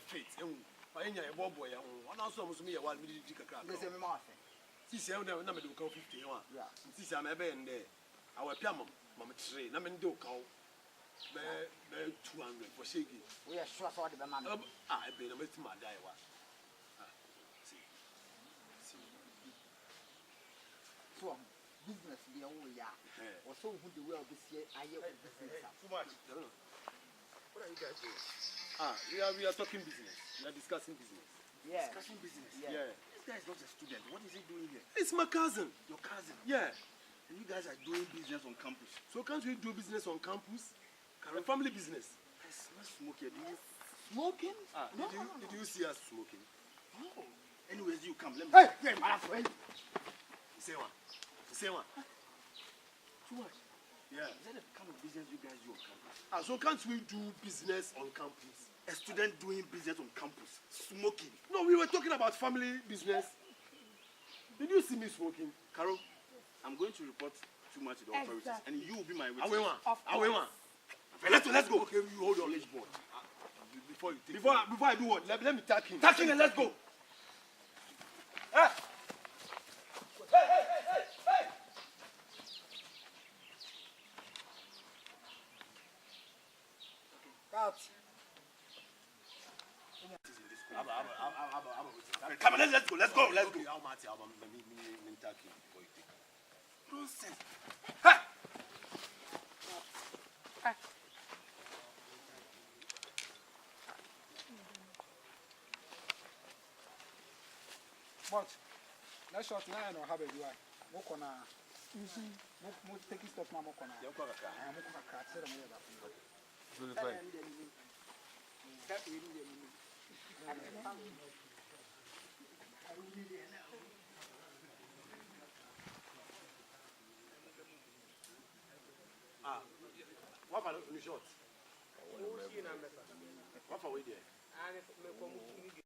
fit. I ain't a boy, and also must be a 1 minute. There's a mouth. See, I never know 50. Yeah, see, I'm a band there. Our piano, Mamma Tree, Naman do call 200 for shaking. We are sure for the man. I been a bit my die. So, business the only ya. Or so who the world this year, I hear too much. What are you guys doing? We are talking business. We are discussing business. Yeah. Discussing business. Yeah. This guy is not a student. What is he doing here? It's my cousin. Your cousin. Yeah. And you guys are doing business on campus. So can't we do business on campus? A family business. Let's smoke here. Do you Smoking? Did you see us smoking? No. Anyways, you come. Let me. Hey, my friend. Say one. Say one. Too much. Yeah. Is that the kind of business you guys do on campus? So can't we do business on campus? A student doing business on campus, smoking. No, we were talking about family business. Did you see me smoking? Carol, I'm going to report too much to the authorities, and you will be my witness. Let's go. Okay, you hold your ledge board. Before you take Before I do what? let me tag him. Tag him and let's go. Come on, let's go. Let's go. Okay, I'll match you. I'm tag him before you take him. Nonsense. But let's short line or have a UI. Mokona. Most take stop now, Mokona. I'm going to cut them. What about the short? What for we there?